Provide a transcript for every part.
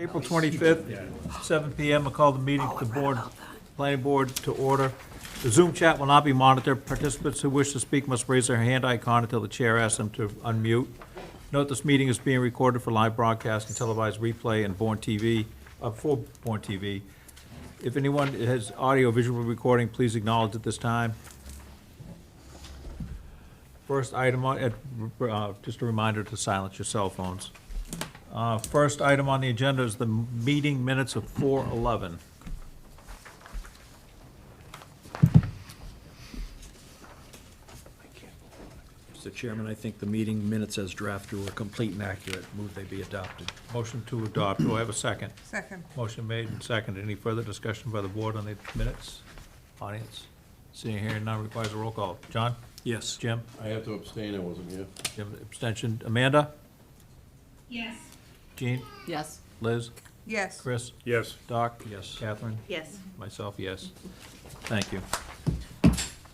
April 25th, 7 PM, I call the meeting to the Planning Board to order. The Zoom chat will not be monitored. Participants who wish to speak must raise their hand icon until the chair asks them to unmute. Note this meeting is being recorded for live broadcast and televised replay and for Bourne TV. If anyone has audio visual recording, please acknowledge at this time. First item, just a reminder to silence your cell phones. First item on the agenda is the meeting minutes of 4/11. Mr. Chairman, I think the meeting minutes as drafted were complete and accurate. Move they be adopted. Motion to adopt. Do I have a second? Second. Motion made and seconded. Any further discussion by the board on the minutes? Audience? Seeing here none requires a roll call. John? Yes. Jim? I have to abstain, I wasn't here. Jim, abstention. Amanda? Yes. Jean? Yes. Liz? Yes. Chris? Yes. Doc? Yes. Catherine? Yes. Myself, yes. Thank you.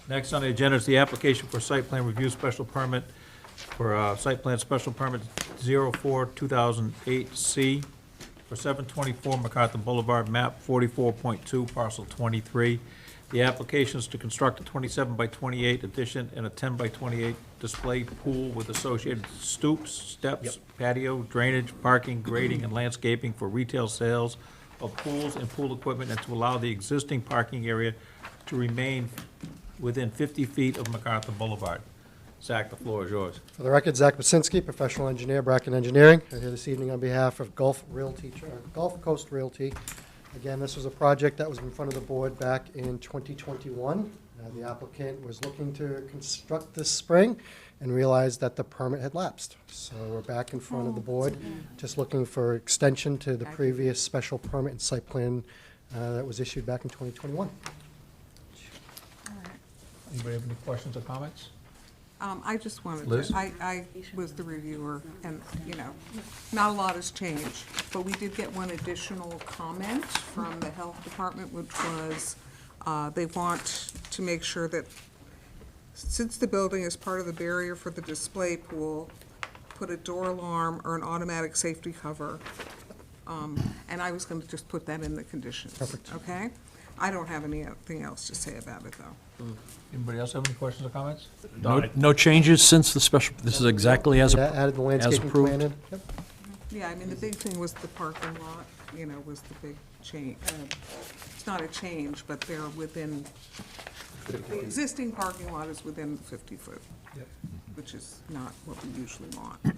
Next on the agenda is the application for site plan review special permit for site plan special permit 04/2008C for 724 MacArthur Boulevard, map 44.2, parcel 23. The application is to construct a 27 by 28 addition and a 10 by 28 display pool with associated stoops, steps, patio, drainage, parking, grading, and landscaping for retail sales of pools and pool equipment, and to allow the existing parking area to remain within 50 feet of MacArthur Boulevard. Zach, the floor is yours. For the record, Zach Basinski, professional engineer, Bracken Engineering. I'm here this evening on behalf of Gulf Coast Realty. Again, this was a project that was in front of the board back in 2021. The applicant was looking to construct this spring and realized that the permit had lapsed. So we're back in front of the board, just looking for extension to the previous special permit and site plan that was issued back in 2021. Anybody have any questions or comments? I just wanted Liz? to, I was the reviewer, and, not a lot has changed, but we did get one additional comment from the health department, which was, they want to make sure that, since the building is part of the barrier for the display pool, put a door alarm or an automatic safety cover. And I was gonna just put that in the conditions. Perfect. Okay? I don't have anything else to say about it, though. Anybody else have any questions or comments? No changes since the special, this is exactly as, Added the landscaping approved. plan in. Yep. Yeah, I mean, the big thing was the parking lot, was the big change. It's not a change, but they're within, the existing parking lot is within 50 foot, which is not what we usually want, but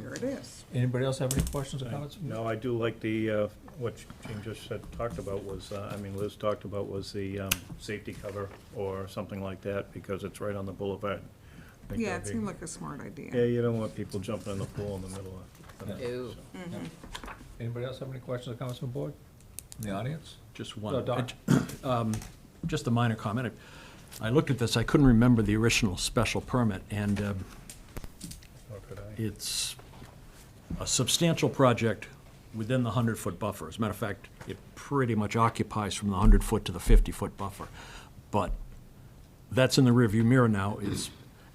there it is. Anybody else have any questions or comments? No, I do like the, what Jim just said, talked about was, Liz talked about was the safety cover or something like that, because it's right on the boulevard. I think Yeah, that'd it be- seemed like a smart idea. Yeah, you don't want people jumping in the pool in the middle of the night. Ew. so. Anybody else have any questions or comments from the board? In the audience? just No, one. Doc. Just a minor comment. I looked at this, I couldn't remember the original special permit, and Or could I? it's a substantial project within the 100-foot buffer. As a matter of fact, it pretty much occupies from the 100-foot to the 50-foot buffer. But that's in the rearview mirror now,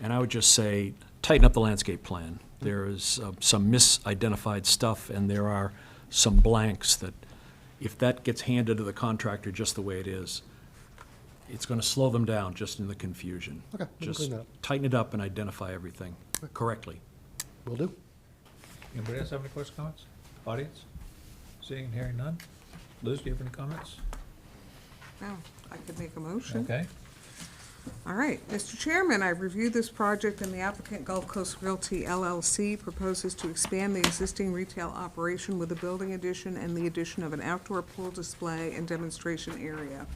and I would just say, tighten up the landscape plan. There is some misidentified stuff, and there are some blanks that, if that gets handed to the contractor just the way it is, it's going to slow them down just in the confusion. Okay, we can Just clean that up. tighten it up and identify everything correctly. Will do. Anybody else have any questions, comments? Audience? Seeing and hearing none? Liz, do you have any comments? Now, I could make a motion. Okay. All right, Mr. Chairman, I've reviewed this project, and the applicant, Gulf Coast Realty LLC, proposes to expand the existing retail operation with a building addition and the addition of an outdoor pool display and demonstration area.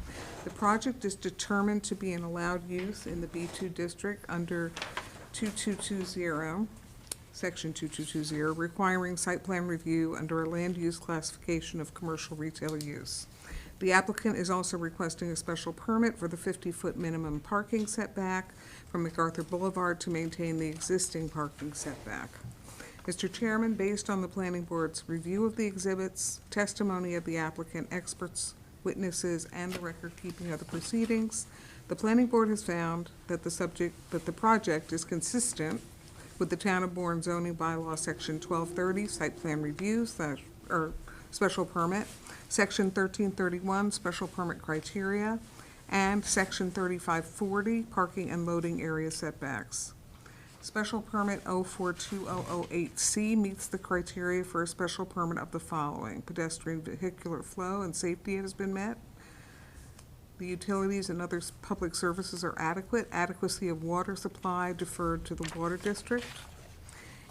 The project is determined to be an allowed use in the B2 district under 2220, Section 2220, requiring site plan review under a land use classification of commercial retail use. The applicant is also requesting a special permit for the 50-foot minimum parking setback from MacArthur Boulevard to maintain the existing parking setback. Mr. Chairman, based on the planning board's review of the exhibits, testimony of the applicant, experts, witnesses, and the record keeping of the proceedings, the planning board has found that the project is consistent with the Town of Bourne zoning bylaw, Section 1230, site plan review special permit, Section 1331, special permit criteria, and Section 3540, parking and loading area setbacks. Special permit 042008C meets the criteria for a special permit of the following: pedestrian vehicular flow and safety has been met. The utilities and other public services are adequate. Adequacy of water supply deferred to the water district.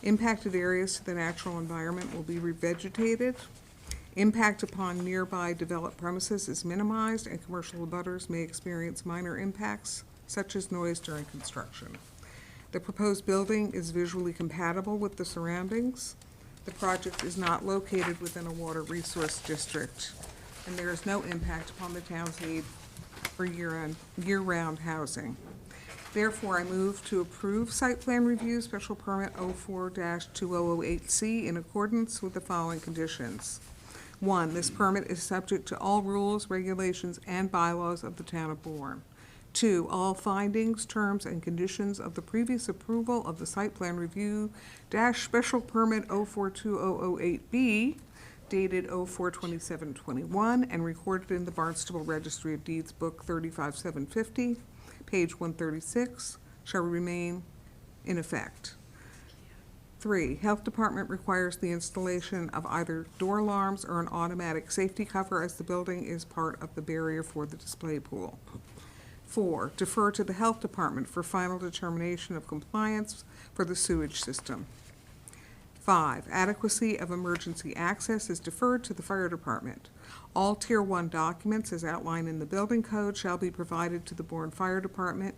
Impacted areas to the natural environment will be revegetated. Impact upon nearby developed premises is minimized, and commercial abutters may experience minor impacts, such as noise during construction. The proposed building is visually compatible with the surroundings. The project is not located within a water resource district, and there is no impact upon the town's need for year-round housing. Therefore, I move to approve site plan review special permit 04-2008C in accordance with the following conditions. 1, this permit is subject to all rules, regulations, and bylaws of the town of Bourne. 2, all findings, terms, and conditions of the previous approval of the site plan review special permit 042008B dated 04/27/21 and recorded in the Barnstable Registry of Deeds Book 35750, page 136, shall remain in effect. 3, Health Department requires the installation of either door alarms or an automatic safety cover as the building is part of the barrier for the display pool. 4, defer to the Health Department for final determination of compliance for the sewage system. 5, adequacy of emergency access is deferred to the Fire Department. All Tier 1 documents as outlined in the building code shall be provided to the Bourne Fire Department.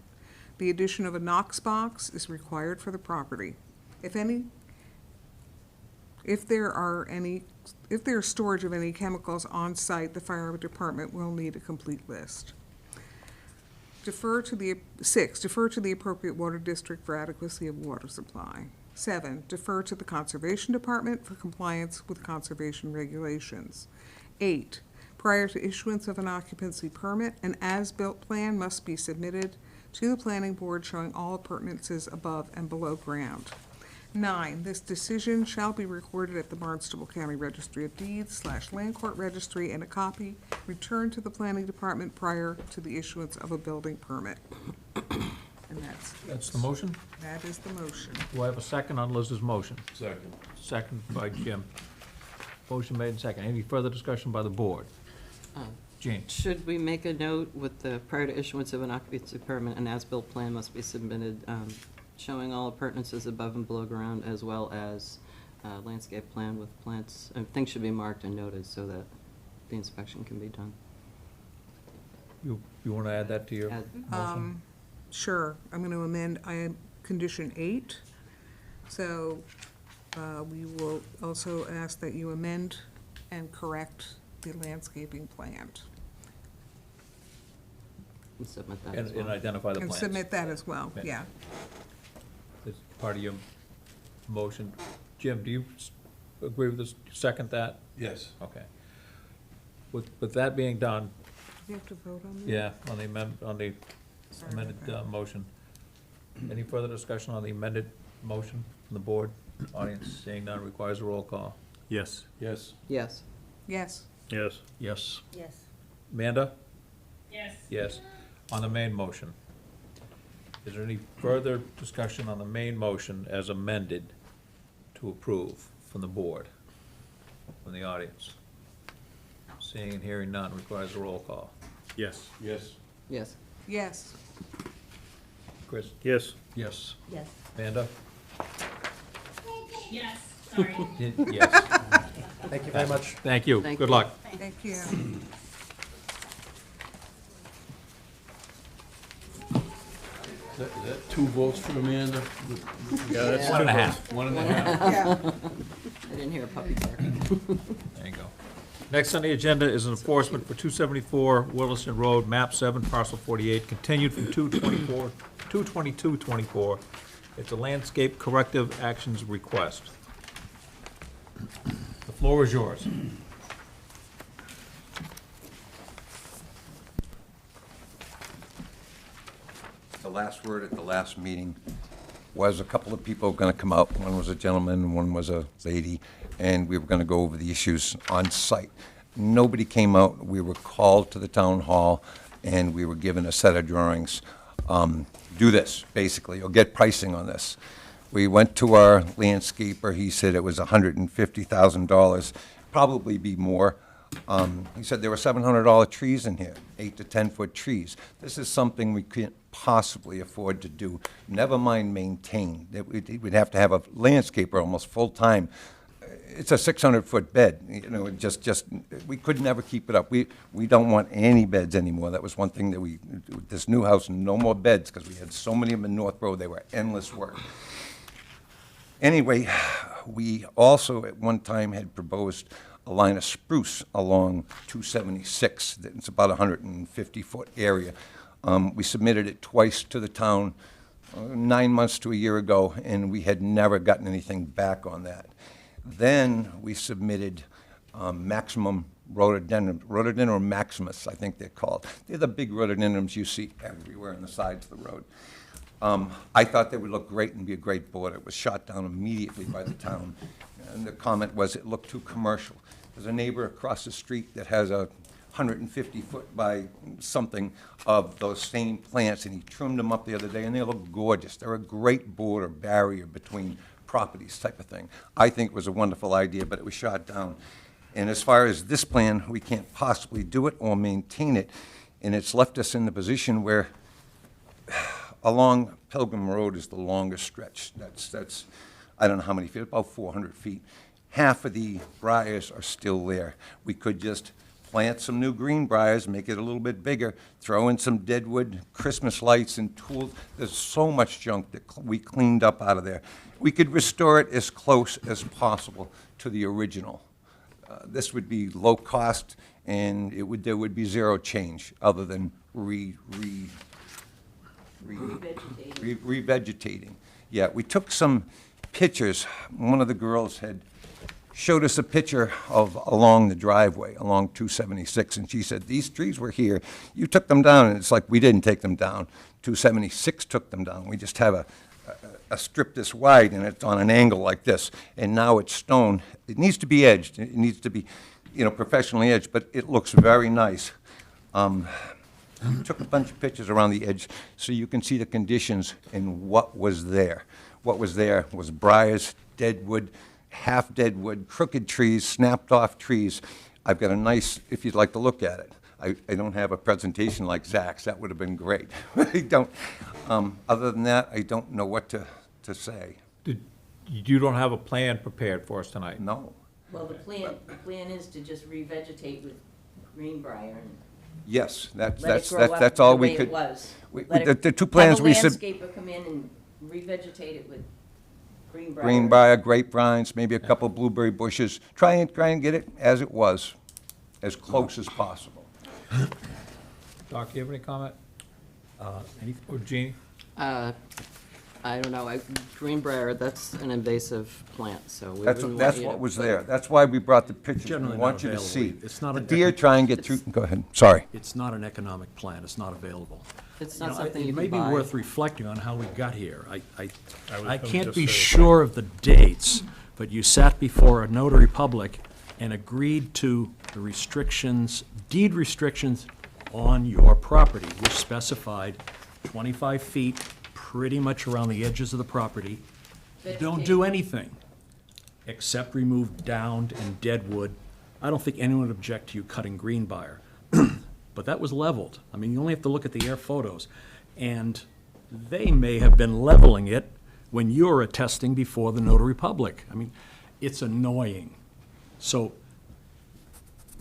The addition of a Knox box is required for the property. If there is storage of any chemicals on site, the Fire Department will need a complete list. 6, defer to the appropriate water district for adequacy of water supply. 7, defer to the Conservation Department for compliance with conservation regulations. 8, prior to issuance of an occupancy permit, an as-built plan must be submitted to the Planning Board showing all appurtenances above and below ground. 9, this decision shall be recorded at the Barnstable County Registry of Deeds / Land Court Registry, and a copy returned to the Planning Department prior to the issuance of a building permit. And That's the motion? that is the motion. Do I have a second on Liz's motion? Second. Second by Jim. Motion made and second. Any further discussion by the board? Jean? Should we make a note with the prior to issuance of an occupancy permit, an as-built plan must be submitted, showing all appurtenances above and below ground, as well as landscape plan with plants, and things should be marked and noted so that the inspection can be done. You want to add that to your Add- motion? Sure, I'm going to amend condition 8. So we will also ask that you amend and correct the landscaping plan. And submit that as And well. identify the And plans. submit that as well, Okay. yeah. It's part of your motion. Jim, do you agree with this, second that? Yes. Okay. With that being done, You have to vote on that? yeah, on the amended motion. Any further discussion on the amended motion from the board? Audience, seeing none, requires a roll call. Yes. Yes. Yes. Yes. Yes. Yes. Yes. Amanda? Yes. Yes. On the main motion. Is there any further discussion on the main motion as amended to approve from the board, from the audience? Seeing and hearing none, requires a roll call. Yes. Yes. Yes. Yes. Chris? Yes. Yes. Yes. Amanda? Yes, sorry. Yes. Thank you very much. Thank you. Thank Good you. luck. Thank you. Is that 2 votes for Amanda? Yeah, that's One and a half. 1.5? Yeah. I didn't hear a puppy barking. There you go. Next on the agenda is enforcement for 274 Williston Road, map 7, parcel 48, continued from 2/22/24. It's a landscape corrective actions request. The floor is yours. The last word at the last meeting was a couple of people going to come out. One was a gentleman, and one was a lady, and we were going to go over the issues on site. Nobody came out. We were called to the town hall, and we were given a set of drawings. Do this, basically, or get pricing on this. We went to our landscaper. He said it was $150,000, probably be more. He said there were $700 trees in here, 8 to 10-foot trees. This is something we can't possibly afford to do, never mind maintain. We'd have to have a landscaper almost full-time. It's a 600-foot bed, you know, we could never keep it up. We don't want any beds anymore. That was one thing that this new house, no more beds, because we had so many of them in North Road, they were endless work. Anyway, we also at one time had proposed a line of spruce along 276. It's about a 150-foot area. We submitted it twice to the town 9 months to a year ago, and we had never gotten anything back on that. Then we submitted maximum rhododendron maximus, I think they're called. They're the big rhododendrons you see everywhere on the sides of the road. I thought they would look great and be a great border. It was shot down immediately by the town, and the comment was it looked too commercial. There's a neighbor across the street that has a 150-foot by something of those same plants, and he trimmed them up the other day, and they look gorgeous. They're a great border barrier between properties type of thing. I think it was a wonderful idea, but it was shot down. And as far as this plan, we can't possibly do it or maintain it, and it's left us in the position where along Pilgrim Road is the longest stretch. That's I don't know how many feet, about 400 feet. Half of the briars are still there. We could just plant some new green briars, make it a little bit bigger, throw in some deadwood, Christmas lights and tools. There's so much junk that we cleaned up out of there. We could restore it as close as possible to the original. This would be low cost, and there would be zero change other than revegetating. Yeah, we took some pictures. One of the girls had showed us a picture of along the driveway, along 276, and she said, these trees were here. You took them down, and it's like we didn't take them down. 276 took them down. We just have a strip this wide, and it's on an angle like this, and now it's stone. It needs to be edged. It needs to be, you know, professionally edged, but it looks very nice. We took a bunch of pictures around the edge so you can see the conditions and what was there. What was there was briars, deadwood, half deadwood, crooked trees, snapped off trees. I've got a nice, if you'd like to look at it. I don't have a presentation like Zach's. That would have been great. I don't. Other than that, I don't know what to say. You don't have a plan prepared for us tonight? No. Well, the plan is to just revegetate with greenbrier and Yes, let it grow up that's all the we way could. it was. The two plans we Have a said. landscaper come in and revegetate it with greenbrier. Greenbrier, grapevines, maybe a couple blueberry bushes. Try and get it as it was, as close as possible. Doc, you have any comment? Or Jeannie? I don't know, Greenbrier, that's an invasive plant, so we That's wouldn't want you to what was put- there. That's why we brought the pictures. We Generally want not you to available. see. It's not The an deer try and get through, go ahead, sorry. It's not an economic plan, it's not available. It's You not know, something you It may can be buy. worth reflecting on how we got here. I gonna can't just be say- sure of the dates, but you sat before a notary public and agreed to the restrictions, deed restrictions on your property, which specified 25 feet pretty much around the edges of the property. Don't do anything except remove downed and dead wood. I don't think anyone would object to you cutting greenbrier. But that was leveled. I mean, you only have to look at the air photos. And they may have been leveling it when you were attesting before the notary public. I mean, it's annoying. So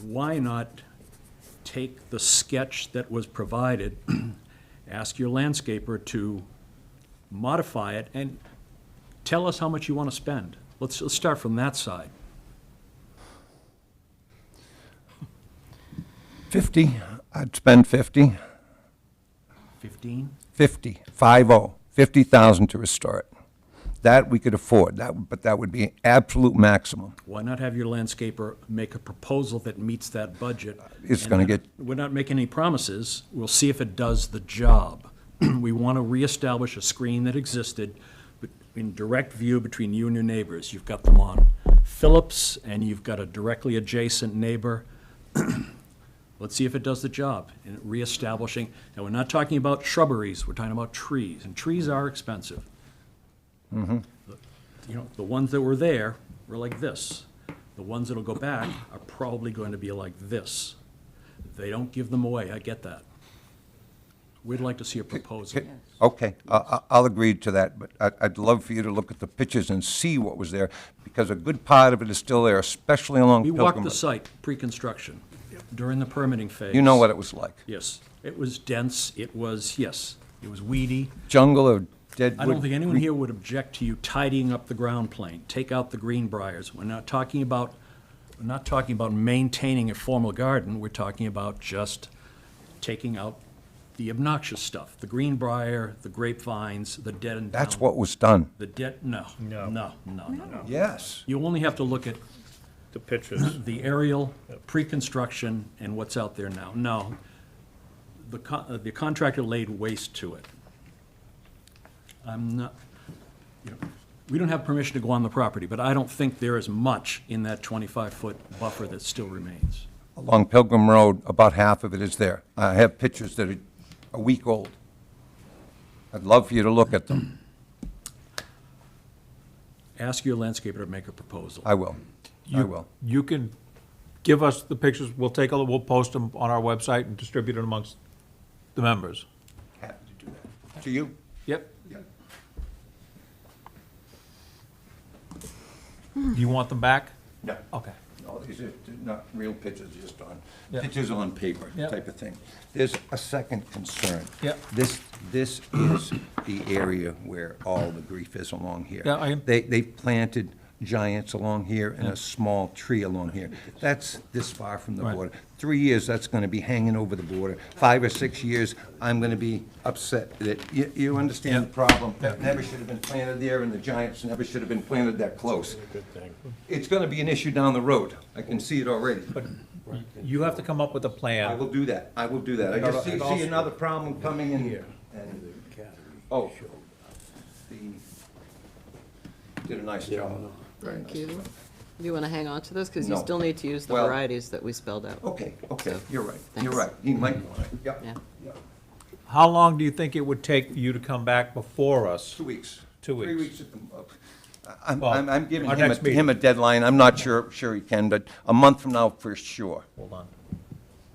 why not take the sketch that was provided, ask your landscaper to modify it, and tell us how much you want to spend. Let's start from that side. 50, I'd spend 50. 15? 50, 50, 50,000 to restore it. That we could afford, but that would be absolute maximum. Why not have your landscaper make a proposal that meets that budget? It's And gonna then get- We're not making any promises. We'll see if it does the job. We want to reestablish a screen that existed in direct view between you and your neighbors. You've got them on Phillips, and you've got a directly adjacent neighbor. Let's see if it does the job in reestablishing, and we're not talking about shrubberies, we're talking about trees, and trees are expensive. You know, the ones that were there were like this. The ones that'll go back are probably going to be like this. They don't give them away, I get that. We'd like to see a proposal. Okay, I'll agree to that, but I'd love for you to look at the pictures and see what was there, because a good part of it is still there, especially along We Pilgrim walked the Road. site pre-construction, during the permitting phase. You know what it was like. Yes, it was dense, it was, yes, it was weedy. Jungle or deadwood. I don't think anyone here would object to you tidying up the ground plane, take out the green briars. We're not talking about maintaining a formal garden, we're talking about just taking out the obnoxious stuff, the green briar, the grapevines, the dead and down. That's what was done. The dead, no. Yes. You only have to look at The pictures. the aerial, pre-construction, and what's out there now. No, the contractor laid waste to it. I'm not, you know, we don't have permission to go on the property, but I don't think there is much in that 25-foot buffer that still remains. Along Pilgrim Road, about half of it is there. I have pictures that are a week old. I'd love for you to look at them. Ask your landscaper to make a proposal. I will. I will. You can give us the pictures, we'll take a look, we'll post them on our website and distribute it amongst the members. Happy to do that. To you? Yep. Do you want them back? No. Okay. No, these are not real pictures, just on, Yeah. pictures on paper Yeah. type of thing. There's a second concern. Yeah. This is the area where all the grief is along here. Yeah, They've planted giants along here and a small tree along here. That's this far from the Right. border. 3 years, that's gonna be hanging over the border. 5 or 6 years, I'm gonna be upset that, you understand the problem? That never should have been planted there, and the giants never should have been planted that close. It's gonna be an issue down the road. I can see it already. But you have to come up with a I plan. will do that. I will do that. I just And also- see another problem coming in here. Oh, did a nice job. Thank you. Do you want to hang on to this? Because you No. still need to use the Well- varieties that we spelled out. Okay, So, you're right. You're thanks. right. He might want it. Yep. Yeah. How long do you think it would take for you to come back before us? 2 weeks. 2 3 weeks. weeks at the, Well, I'm giving our him next meeting. him a deadline. I'm not sure he can, but a month from now for sure. Hold on.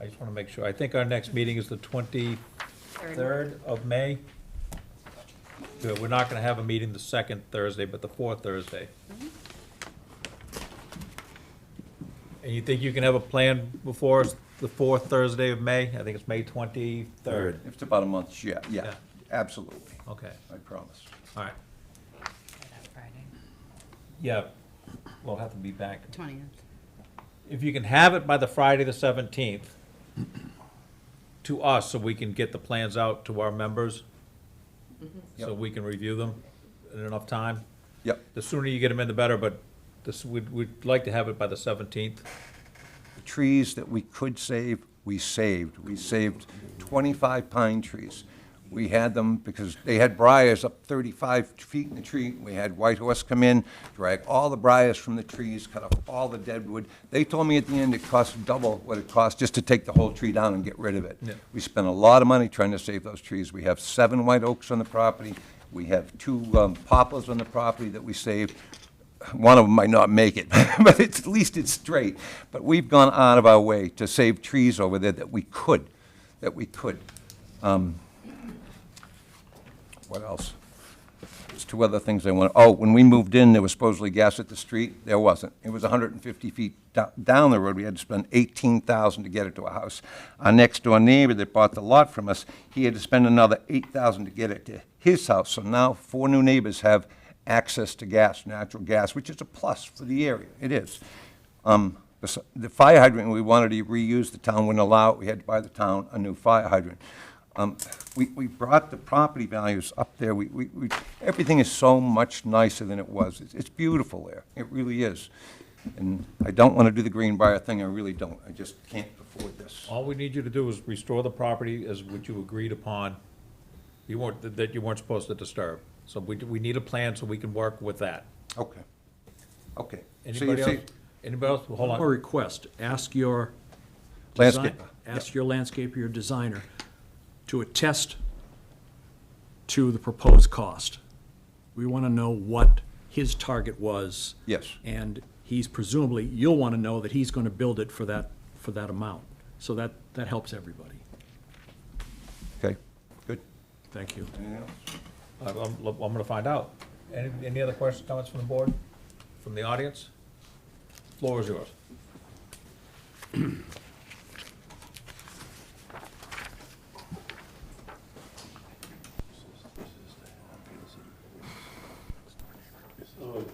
I just want to make sure. I think our next meeting is the 23rd of May. Good, we're not going to have a meeting the second Thursday, but the fourth Thursday. And you think you can have a plan before us the fourth Thursday of May? I think it's May 23rd. It's about a month, yeah, Yeah. absolutely. Okay, I promise. all right. Yeah, we'll have to be back. 20th. If you can have it by the Friday, the 17th, to us, so we can get the plans out to our members, so Yep. we can review them in enough time. Yep. The sooner you get them in, the better, but we'd like to have it by the 17th. The trees that we could save, we saved. We saved 25 pine trees. We had them because they had briars up 35 feet in the tree. We had White Horse come in, drag all the briars from the trees, cut off all the dead wood. They told me at the end it cost double what it cost just to take the whole tree down and get rid of it. Yeah. We spent a lot of money trying to save those trees. We have 7 white oaks on the property. We have 2 poplars on the property that we saved. One of them might not make it, but at least it's straight. But we've gone out of our way to save trees over there that we could. What else? There's 2 other things I want. Oh, when we moved in, there was supposedly gas at the street. There wasn't. It was 150 feet down the road. We had to spend $18,000 to get it to a house. Our next-door neighbor that bought the lot from us, he had to spend another $8,000 to get it to his house. So now 4 new neighbors have access to gas, natural gas, which is a plus for the area. It is. The fire hydrant, we wanted to reuse, the town wouldn't allow it. We had to buy the town a new fire hydrant. We brought the property values up there. Everything is so much nicer than it was. It's beautiful there. It really is. And I don't want to do the Greenbrier thing. I really don't. I just can't afford this. All we need you to do is restore the property as what you agreed upon, that you weren't supposed to disturb. So we need a plan so we can work with that. Okay. Okay. Anybody else? Anybody else? Hold A on. request, ask your design- Landscaper. Ask your landscaper, your designer, to attest to the proposed cost. We want to know what his target was. Yes. And he's presumably, you'll want to know that he's going to build it for that amount. So that helps everybody. Okay, good. Thank you. I'm gonna find out. Any other questions, comments from the board? From the audience? Floor is yours.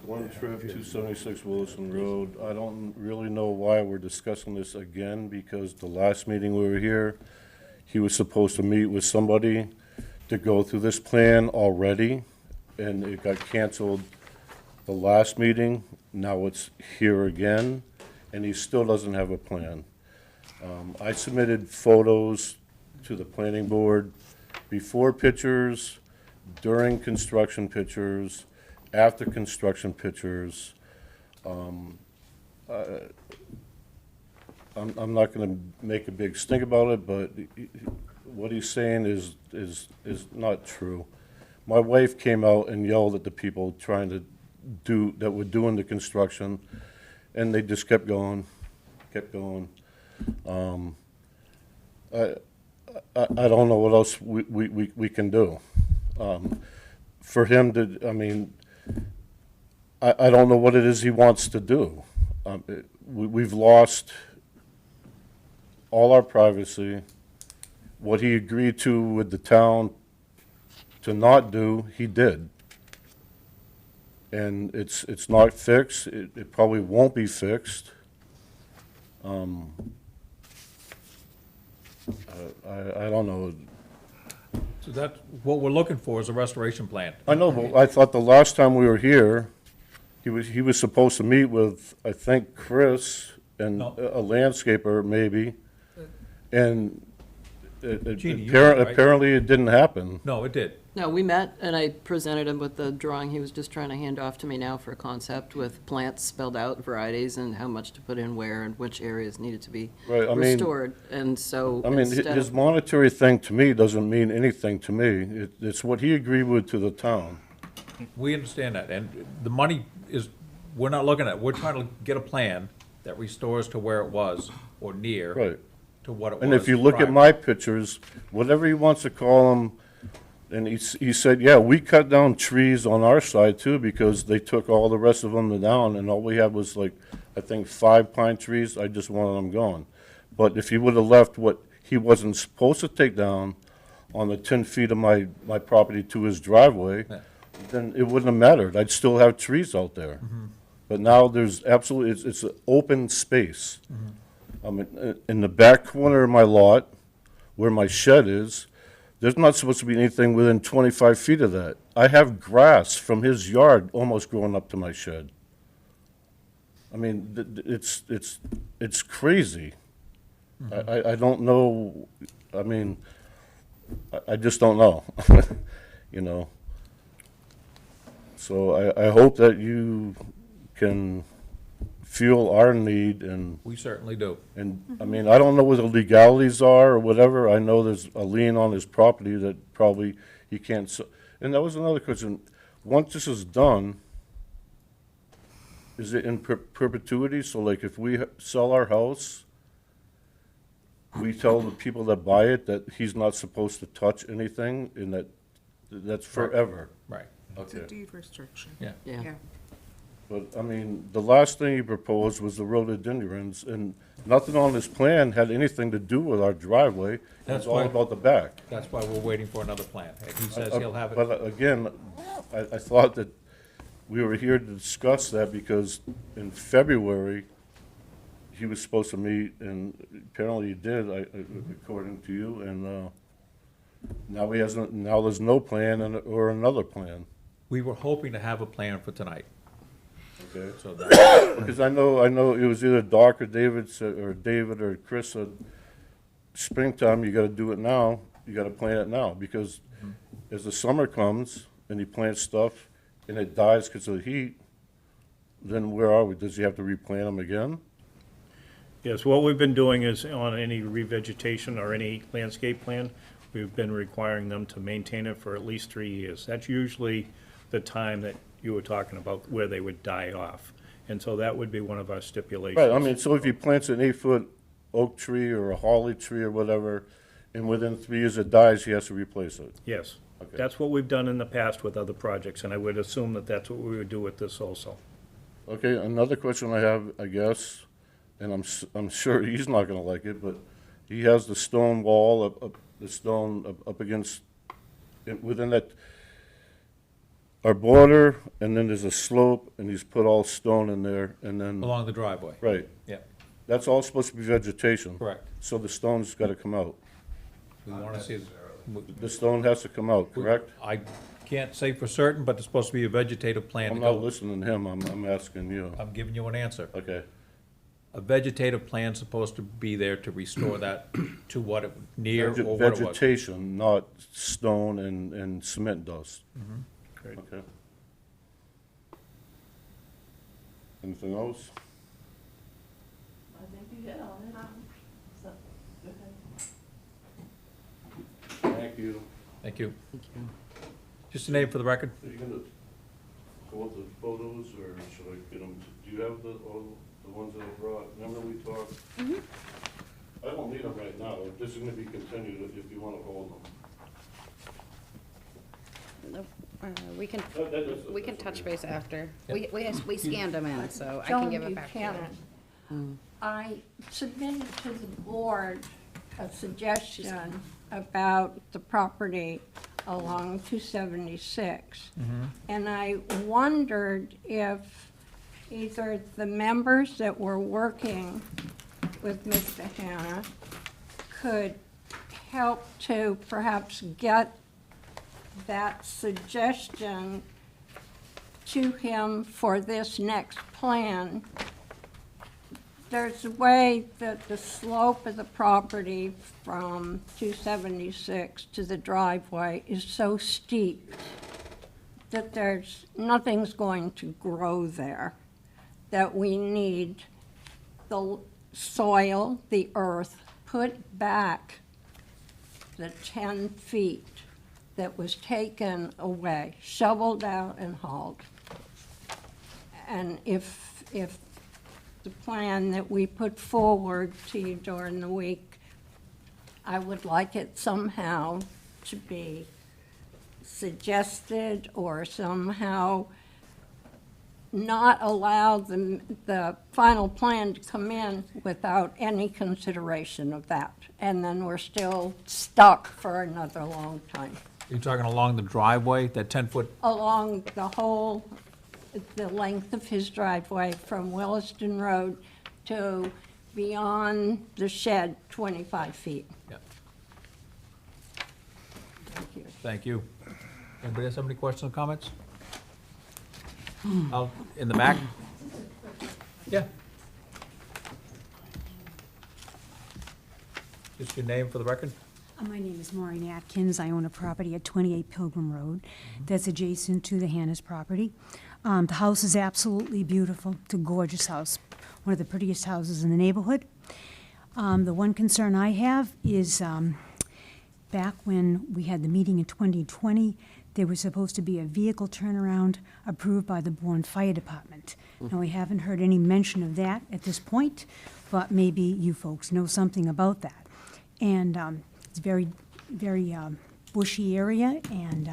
One trip, 276 Wilson Road. I don't really know why we're discussing this again, because the last meeting we were here, he was supposed to meet with somebody to go through this plan already, and it got canceled the last meeting. Now it's here again, and he still doesn't have a plan. I submitted photos to the planning board, before pictures, during construction pictures, after construction pictures. I'm not gonna make a big stink about it, but what he's saying is not true. My wife came out and yelled at the people trying to that were doing the construction, and they just kept going. I don't know what else we can do. For him to, I mean, I don't know what it is he wants to do. We've lost all our privacy. What he agreed to with the town to not do, he did. And it's not fixed. It probably won't be fixed. I don't know. So that's, what we're looking for is a restoration plan. I know, but I thought the last time we were here, he was supposed to meet with, I think, Chris and No. a landscaper maybe, and Jeannie, you were right. apparently it didn't happen. No, it did. No, we met, and I presented him with the drawing he was just trying to hand off to me now for a concept with plants spelled out, varieties, and how much to put in where, and which areas needed to be Right, I mean- restored. And so I mean, instead his of, monetary thing to me doesn't mean anything to me. It's what he agreed with to the town. We understand that, and the money is, we're not looking at, we're trying to get a plan that restores to where it was, or near. Right. To what it was. And if you look at prior. my pictures, whatever he wants to call them, and he said, yeah, we cut down trees on our side too, because they took all the rest of them down, and all we had was like, I think 5 pine trees. I just wanted them gone. But if he would have left what he wasn't supposed to take down on the 10 feet of my property to his driveway, Yeah. then it wouldn't have mattered. I'd still have trees out there. But now there's absolutely, it's an open space. I mean, in the back corner of my lot, where my shed is, there's not supposed to be anything within 25 feet of that. I have grass from his yard almost growing up to my shed. I mean, it's crazy. I don't know, I mean, I just don't know, you know. So I hope that you can feel our need, and We certainly do. I mean, I don't know what the legalities are or whatever. I know there's a lien on his property that probably he can't, and that was another question. Once this is done, is it in perpetuity? So like if we sell our house, we tell the people that buy it that he's not supposed to touch anything, and that's forever. Right. It's a Okay. deed restriction. Yeah. yeah. Yeah. But, I mean, the last thing he proposed was the rhododendrons, and nothing on this plan had anything to do with our driveway. It That's was all why- about the back. That's why we're waiting for another plan. He says he'll have it. But again, I thought that we were here to discuss that because in February, he was supposed to meet, and apparently he did, according to you, and now now there's no plan or another plan, We were hoping to have a plan for tonight. okay? So that, Because I know it was either Doc or David or Chris said, springtime, you gotta do it now, you gotta plan it now, because as the summer comes, and he plants stuff, and it dies because of the heat, then where are we? Does he have to replant them again? Yes, what we've been doing is on any revegetation or any landscape plan, we've been requiring them to maintain it for at least 3 years. That's usually the time that you were talking about where they would die off. And so that would be one of our stipulations. Right, I mean, so if he plants an 8-foot oak tree or a holly tree or whatever, and within 3 years it dies, he has to replace it? Yes. Okay. That's what we've done in the past with other projects, and I would assume that that's what we would do with this also. Okay, another question I have, I guess, and I'm sure he's not gonna like it, but he has the stone wall up against, within that, our border, and then there's a slope, and he's put all stone in there, and then, Along the driveway. right, Yeah, that's all supposed to be vegetation. correct. So the stone's gotta come out. We want to see, The stone has to come out, correct? I can't say for certain, but it's supposed to be a vegetative plan to I'm not go. listening to him, I'm asking you. I'm giving you an answer. Okay, A vegetative plan's supposed to be there to restore that to what it, near or what it was. vegetation, not stone and cement dust. Great. Okay. Anything else? I think you hit on it. So, go ahead. Thank you. Thank you. Thank you. Just a name for the record? Are you gonna go with the photos, or should I get them, do you have all the ones that I brought? Remember we talked? I don't need them right now, this is gonna be continued if you wanna hold them. We can, That's we can touch base after. We scanned them in, so I Joan can give it back to you. Buchanan. I submitted to the board a suggestion about the property along 276. And I wondered if either the members that were working with Mr. Hanna could help to perhaps get that suggestion to him for this next plan. There's a way that the slope of the property from 276 to the driveway is so steep that nothing's going to grow there, that we need the soil, the earth, put back the 10 feet that was taken away, shoveled out and hauled. And if the plan that we put forward to you during the week, I would like it somehow to be suggested or somehow not allow the final plan to come in without any consideration of that. And then we're still stuck for another long time. You're talking along the driveway, that 10-foot, Along the length of his driveway from Williston Road to beyond the shed, 25 feet. yeah, Thank you. thank you. Anybody else have any questions or comments? In the back? Yeah. Just your name for the record? My name is Maureen Atkins. I own a property at 28 Pilgrim Road that's adjacent to the Hannah's property. The house is absolutely beautiful. It's a gorgeous house, one of the prettiest houses in the neighborhood. The one concern I have is back when we had the meeting in 2020, there was supposed to be a vehicle turnaround approved by the Bourne Fire Department. Now, we haven't heard any mention of that at this point, but maybe you folks know something about that. And it's very, very bushy area, and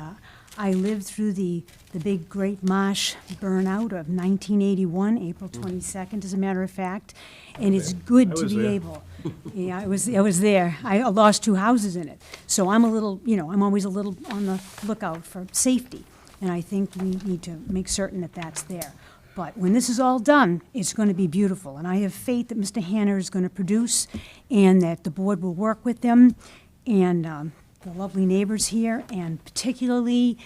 I lived through the big Great Marsh burnout of 1981, April 22nd, as a matter of fact, and it's good I to was be there. able. Yeah, I was there. I lost 2 houses in it, so I'm a little, I'm always a little on the lookout for safety, and I think we need to make certain that that's there. But when this is all done, it's going to be beautiful, and I have faith that Mr. Hanna is going to produce, and that the board will work with them, and the lovely neighbors here, and particularly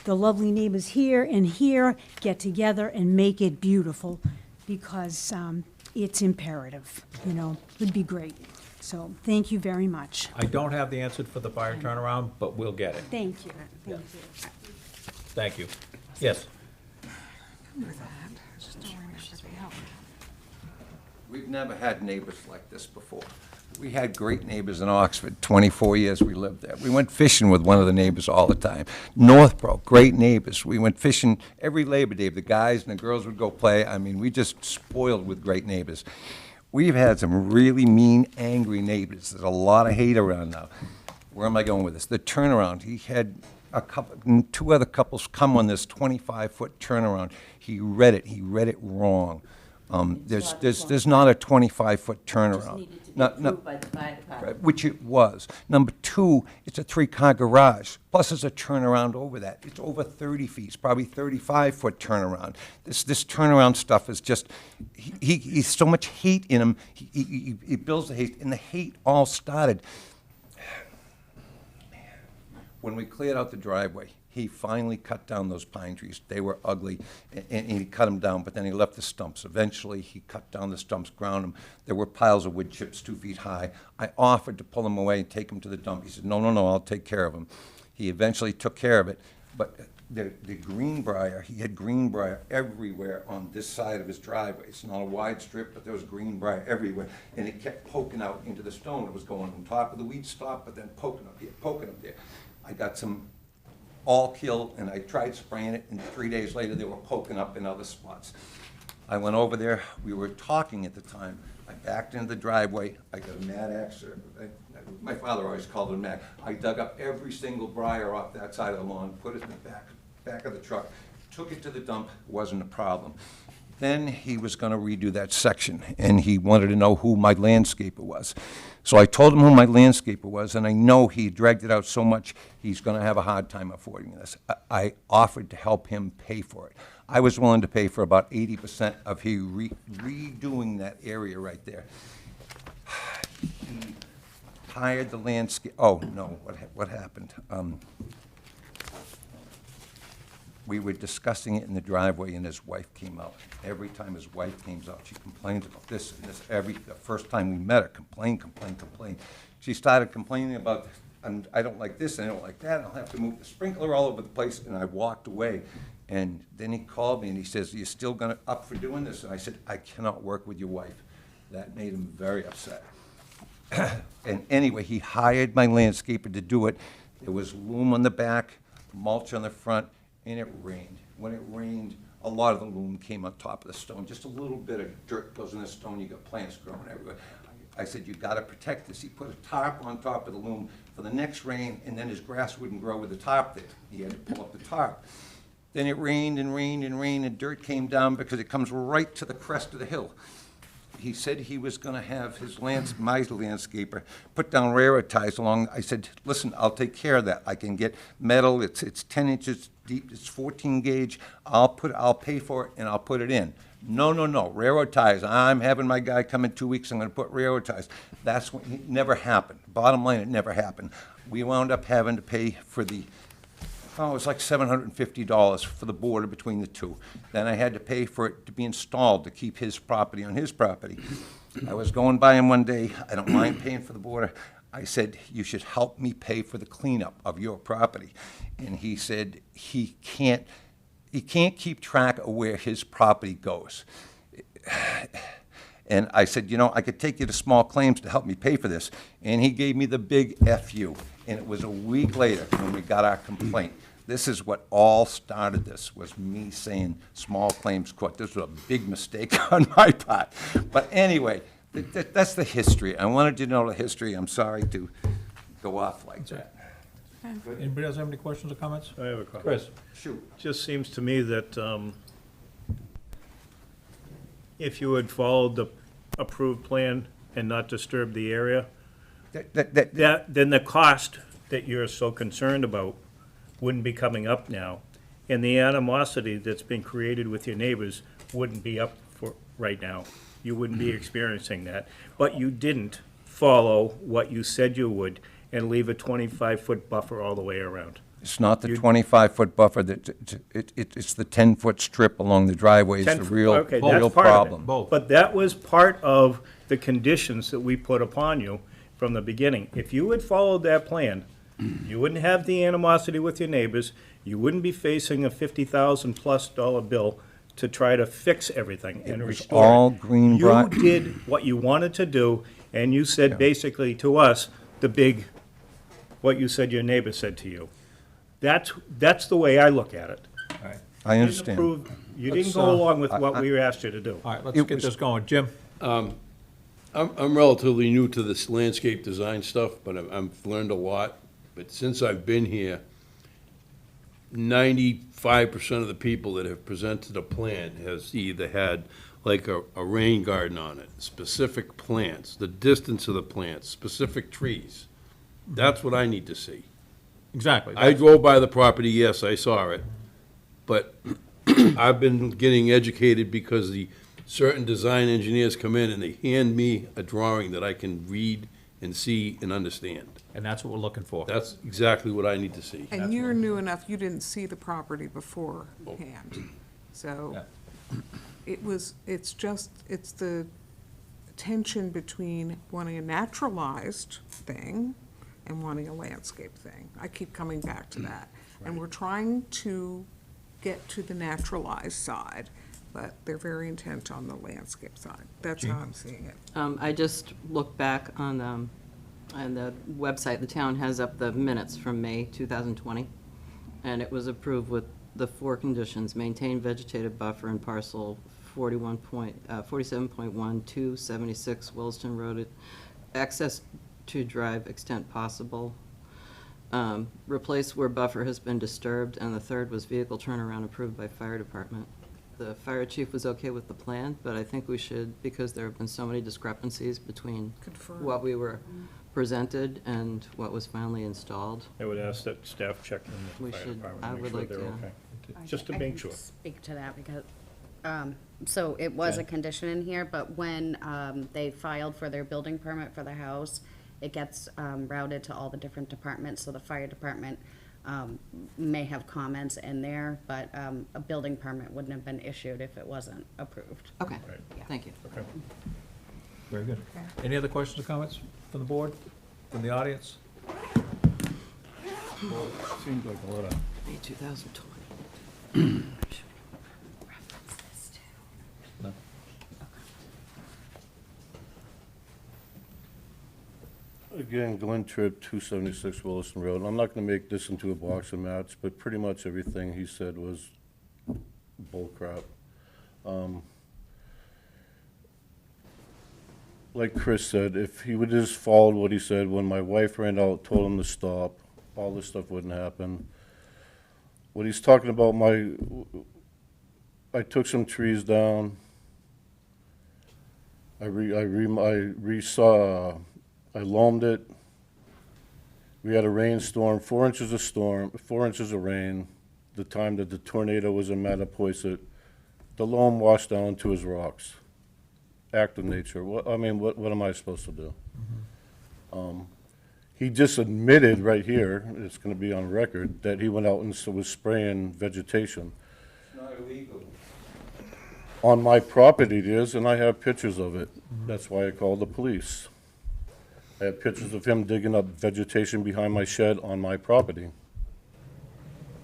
the lovely neighbors here and here get together and make it beautiful, because it's imperative, would be great. So, thank you very much. I don't have the answer for the fire turnaround, but we'll get it. Thank you, thank you. Thank you. Yes. Remember that. I just don't remember the outcome. We've never had neighbors like this before. We had great neighbors in Oxford, 24 years we lived there. We went fishing with one of the neighbors all the time. Northborough, great neighbors. We went fishing every Labor Day. The guys and the girls would go play. I mean, we just spoiled with great neighbors. We've had some really mean, angry neighbors. There's a lot of hate around now. Where am I going with this? The turnaround. He had two other couples come on this 25-foot turnaround. He read it wrong. There's not a 25-foot turnaround. Needed to be approved by the fire department. Right, which it was. Number two, it's a 3-car garage, plus there's a turnaround over that. It's over 30 feet, it's probably 35-foot turnaround. This turnaround stuff is just, he's so much hate in him, he builds the hate, and the hate all started when we cleared out the driveway. He finally cut down those pine trees. They were ugly, and he cut them down, but then he left the stumps. Eventually, he cut down the stumps, ground them. There were piles of wood chips 2 feet high. I offered to pull them away and take them to the dump. He said, no, I'll take care of them. He eventually took care of it, but the greenbrier, he had greenbrier everywhere on this side of his driveway. It's not a wide strip, but there was greenbrier everywhere, and it kept poking out into the stone. It was going on top of the weed stop, but then poking up here, poking up there. I got some all kill, and I tried spraying it, and 3 days later they were poking up in other spots. I went over there, we were talking at the time. I backed into the driveway, I got a mad axe, my father always called it a mad. I dug up every single briar off that side of the lawn, put it in the back of the truck, took it to the dump, wasn't a problem. Then he was gonna redo that section, and he wanted to know who my landscaper was. So I told him who my landscaper was, and I know he dragged it out so much, he's gonna have a hard time affording this. I offered to help him pay for it. I was willing to pay for about 80% of he redoing that area right there. He hired the landscape, oh, no, what happened? We were discussing it in the driveway, and his wife came out. Every time his wife came out, she complains about this and this. The first time we met her, complain. She started complaining about, I don't like this, and I don't like that, and I'll have to move the sprinkler all over the place, and I walked away. And then he called me, and he says, "You're still up for doing this?" And I said, "I cannot work with your wife." That made him very upset. And anyway, he hired my landscaper to do it. There was loom on the back, mulch on the front, and it rained. When it rained, a lot of the loom came on top of the stone. Just a little bit of dirt goes in the stone, you got plants growing everywhere. I said, "You gotta protect this." He put a tarp on top of the loom for the next rain, and then his grass wouldn't grow with the tarp there. He had to pull up the tarp. Then it rained and rained and rained, and dirt came down because it comes right to the crest of the hill. He said he was gonna have my landscaper put down railroad ties along. I said, "Listen, I'll take care of that. I can get metal, it's 10 inches deep, it's 14 gauge. I'll pay for it and I'll put it in." No, railroad ties. I'm having my guy come in 2 weeks, I'm gonna put railroad ties. That's what, it never happened. Bottom line, it never happened. We wound up having to pay for it was like $750 for the border between the two. Then I had to pay for it to be installed to keep his property on his property. I was going by him one day, I don't mind paying for the border. I said, "You should help me pay for the cleanup of your property." And he said he can't keep track of where his property goes. And I said, "I could take you to small claims to help me pay for this." And he gave me the big FU. And it was a week later when we got our complaint. This is what all started this, was me saying small claims court. This was a big mistake on my part. But anyway, that's the history. I wanted you to know the history. I'm sorry to go off like that. Anybody else have any questions or comments? I have a comment. Chris? Shoot. Just seems to me that if you had followed the approved plan and not disturbed the area, then the cost that you're so concerned about wouldn't be coming up now, and the animosity that's been created with your neighbors wouldn't be up for right now. You wouldn't be experiencing that. But you didn't follow what you said you would and leave a 25-foot buffer all the way around. It's not the 25-foot buffer, it's the 10-foot strip along the driveway is the real Okay, that's part problem. of it. But that was part of the conditions that we put upon you from the beginning. If you had followed that plan, you wouldn't have the animosity with your neighbors, you wouldn't be facing a $50,000+ bill to try to fix everything and restore it. all Greenbrier. You did what you wanted to do, and you said basically to us, what you said your neighbor said to you. That's the way I look at it. All right, I You didn't understand. approve- You Let's, didn't go along with I- what we asked you to do. all right, let's It get was- this going. Jim? I'm relatively new to this landscape design stuff, but I've learned a lot. But since I've been here, 95% of the people that have presented a plan has either had like a rain garden on it, specific plants, the distance of the plants, specific trees. That's what I need to see. Exactly. I drove by the property, yes, I saw it, but I've been getting educated because the certain design engineers come in and they hand me a drawing that I can read and see and understand. And that's what we're looking for. That's exactly what I need to see. And you're new enough, you didn't see the property beforehand. So it's the tension between wanting a naturalized thing and wanting a landscape thing. I keep coming back to that. And we're trying to get to the naturalized side, but they're very intent on the landscape side. That's how I'm seeing it. I just looked back on the website, the town has up the minutes from May 2020, and it was approved with the 4 conditions: maintain vegetative buffer in parcel 47.1276 Williston Road, access to drive extent possible, replace where buffer has been disturbed, and the third was vehicle turnaround approved by fire department. The fire chief was okay with the plan, but I think we should, because there have been so many discrepancies between Confirm. what we were presented and what was finally installed. I would ask that staff check in We the fire should- department, I make would sure like they're to- okay. Just to I make can sure. Speak to that because, so it was a condition in here, but when they filed for their building permit for the house, it gets routed to all the different departments, so the fire department may have comments in there, but a building permit wouldn't have been issued if it wasn't approved. Okay, Right. thank you. Okay. Very good. Any other questions or comments from the board, from the audience? Seems like a lot of. May 2020. No. Again, Glen Tripp, 276 Williston Road. I'm not going to make this into a boxing match, but pretty much everything he said was bullcrap. Like Chris said, if he would just followed what he said, when my wife ran out, told him to stop, all this stuff wouldn't happen. What he's talking about, I took some trees down. I loamed it. We had a rainstorm, 4 inches of storm, 4 inches of rain. The time that the tornado was in Mattapoisett, the loam washed down to his rocks. Act of nature. What am I supposed to do? He just admitted right here, it's going to be on record, that he went out and was spraying vegetation. It's not illegal. On my property it is, and I have pictures of it. That's why I called the police. I have pictures of him digging up vegetation behind my shed on my property.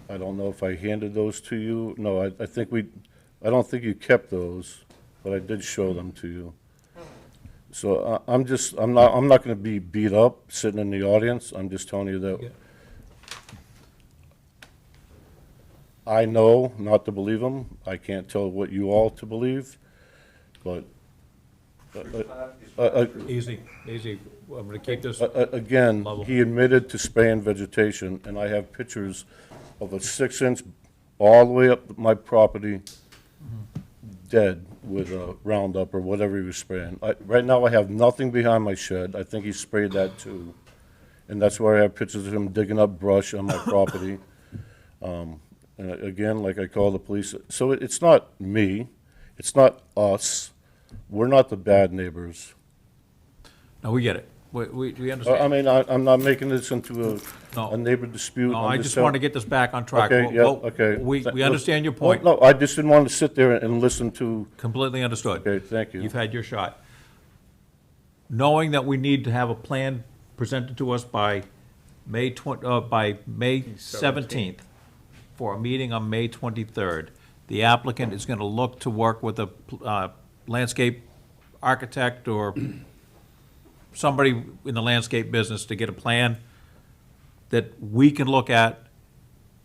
I don't know if I handed those to you. No, I don't think you kept those, but I did show them to you. So I'm not gonna be beat up sitting in the audience. I'm just telling you that I know not to believe him. I can't tell what you all to believe, but Easy. I'm gonna keep this, again, level. he admitted to spraying vegetation, and I have pictures of a 6-inch all the way up my property, dead with a Roundup or whatever he was spraying. Right now, I have nothing behind my shed. I think he sprayed that too. And that's where I have pictures of him digging up brush on my property. And again, like I call the police. So it's not me. It's not us. We're not the bad neighbors. no, we get it. We I understand. mean, I'm not making this into No. a neighbor dispute. No, I'm I just telling- want to get this back on track. Okay, yeah, Well, okay. We understand your Well, point. no, I just didn't want to sit there and listen to, Completely understood. okay, thank you. You've had your shot. Knowing that we need to have a plan presented to us by May 17th, for a meeting on May 23rd. The applicant is going to look to work with a landscape architect or somebody in the landscape business to get a plan that we can look at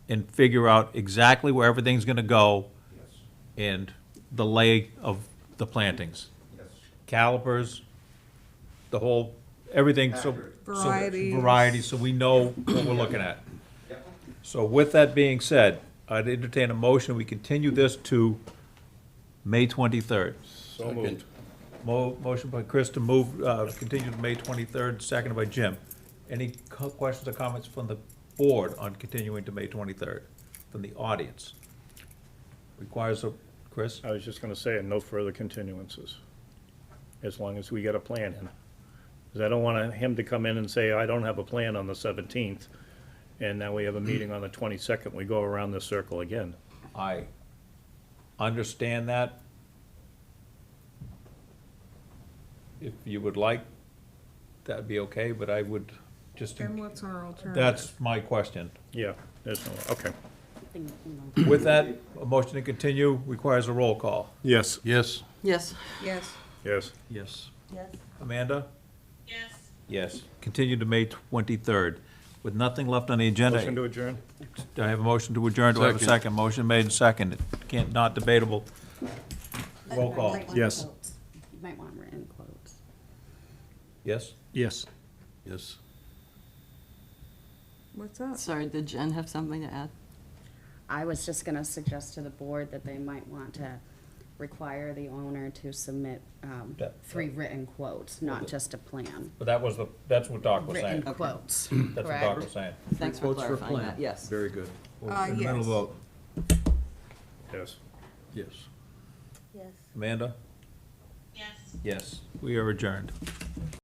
and figure out exactly where everything's going to go and the lay of the plantings. Calipers, the whole, everything, so. Varieties. Varieties, so we know what we're looking at. So with that being said, I'd entertain a motion, we continue this to May 23rd. So moved. Motion by Chris to move, continue to May 23rd, seconded by Jim. Any questions or comments from the board on continuing to May 23rd, from the audience? Requires a, Chris? I was just gonna say, no further continuances, as long as we get a plan in. Because I don't want him to come in and say, I don't have a plan on the 17th, and now we have a meeting on the 22nd, we go around the circle again. I understand that. If you would like, that'd be okay, but I would just, And what's our alternative? that's my question. Yeah, there's no, okay. With that, a motion to continue requires a roll call. Yes. Yes. Yes. Yes. Yes. Yes. Yes. Amanda? Yes. Yes. Continue to May 23rd. With nothing left on the agenda. Motion to adjourn? Do I have a motion to adjourn? Do I have a Second. second? Motion made and seconded. Can't, not debatable. Roll call. Yes. You might want written quotes. Yes? Yes. Yes. What's up? Sorry, did Jen have something to add? I was just gonna suggest to the board that they might want to require the owner to submit, That- 3 written quotes, not just a plan. But that was the, that's what Doc was Written saying. quotes, That's what Doc correct? was saying. Thanks for Quotes for clarifying plan. that, yes. Very good. In the middle Yes. vote. Yes. Yes. Yes. Amanda? Yes. Yes. We are adjourned.